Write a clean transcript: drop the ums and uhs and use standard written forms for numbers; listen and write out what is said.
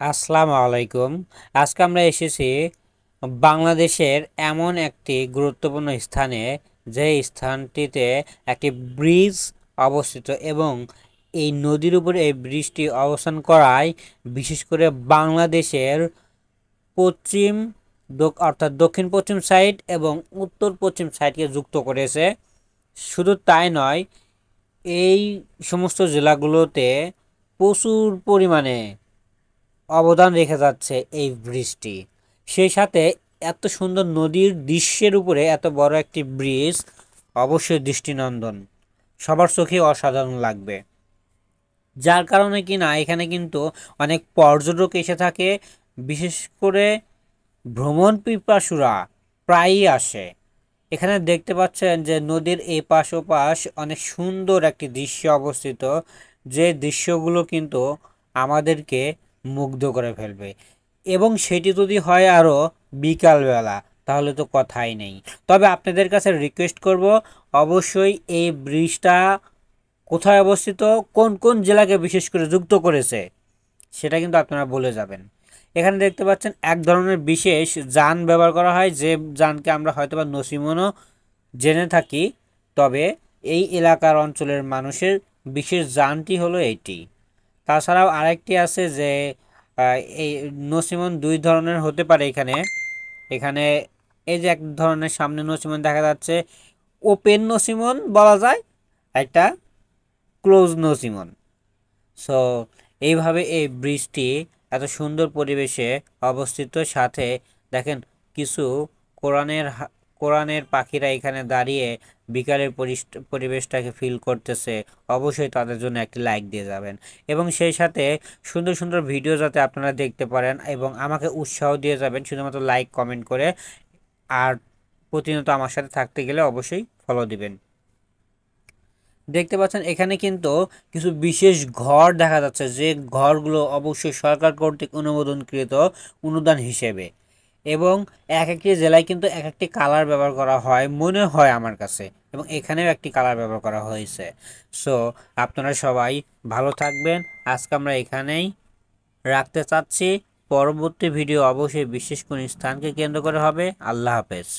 আসসালামু আলাইকুম। আজকে আমরা এসেছি বাংলাদেশের এমন একটি গুরুত্বপূর্ণ স্থানে, যে স্থানটিতে একটি ব্রিজ অবস্থিত এবং এই নদীর উপর এই ব্রিজটি অবস্থান করায় বিশেষ করে বাংলাদেশের পশ্চিম অর্থাৎ দক্ষিণ পশ্চিম সাইড এবং উত্তর পশ্চিম সাইডকে যুক্ত করেছে। শুধু তাই নয়, এই সমস্ত জেলাগুলোতে প্রচুর পরিমাণে অবদান রেখে যাচ্ছে এই ব্রিজটি। সেই সাথে এত সুন্দর নদীর দৃশ্যের উপরে এত বড় একটি ব্রিজ অবশ্যই দৃষ্টিনন্দন, সবার চোখে অসাধারণ লাগবে। যার কারণে কিনা এখানে কিন্তু অনেক পর্যটক এসে থাকে, বিশেষ করে ভ্রমণ পিপাসুরা প্রায়ই আসে। এখানে দেখতে পাচ্ছেন যে নদীর এই পাশ ও পাশ অনেক সুন্দর একটি দৃশ্য অবস্থিত, যে দৃশ্যগুলো কিন্তু আমাদেরকে মুগ্ধ করে ফেলবে। এবং সেটি যদি হয় আরও বিকালবেলা, তাহলে তো কথাই নেই। তবে আপনাদের কাছে রিকোয়েস্ট করব, অবশ্যই এই ব্রিজটা কোথায় অবস্থিত, কোন কোন জেলাকে বিশেষ করে যুক্ত করেছে, সেটা কিন্তু আপনারা বলে যাবেন। এখানে দেখতে পাচ্ছেন এক ধরনের বিশেষ যান ব্যবহার করা হয়, যে যানকে আমরা হয়তোবা নসিমনও জেনে থাকি। তবে এই এলাকার অঞ্চলের মানুষের বিশেষ যানটি হলো এইটি। তাছাড়াও আরেকটি আছে যে এই নসিমন দুই ধরনের হতে পারে। এখানে এখানে এই যে এক ধরনের সামনে নসিমন দেখা যাচ্ছে, ওপেন নসিমন বলা যায়, একটা ক্লোজ নসিমন। সো এইভাবে এই ব্রিজটি এত সুন্দর পরিবেশে অবস্থিত। সাথে দেখেন কিছু কোরআনের কোরআনের পাখিরা এখানে দাঁড়িয়ে বিকালের পরিবেশটাকে ফিল করতেছে। অবশ্যই তাদের জন্য একটি লাইক দিয়ে যাবেন, এবং সেই সাথে সুন্দর সুন্দর ভিডিও যাতে আপনারা দেখতে পারেন এবং আমাকে উৎসাহ দিয়ে যাবেন শুধুমাত্র লাইক কমেন্ট করে। আর প্রতিনিয়ত আমার সাথে থাকতে গেলে অবশ্যই ফলো দিবেন। দেখতে পাচ্ছেন এখানে কিন্তু কিছু বিশেষ ঘর দেখা যাচ্ছে, যে ঘরগুলো অবশ্যই সরকার কর্তৃক অনুমোদনকৃত অনুদান হিসেবে। এবং এক একটি জেলায় কিন্তু এক একটি কালার ব্যবহার করা হয় মনে হয় আমার কাছে, এবং এখানেও একটি কালার ব্যবহার করা হয়েছে। সো আপনারা সবাই ভালো থাকবেন। আজকে আমরা এখানেই রাখতে চাচ্ছি। পরবর্তী ভিডিও অবশ্যই বিশেষ কোনো স্থানকে কেন্দ্র করে হবে। আল্লাহ হাফেজ।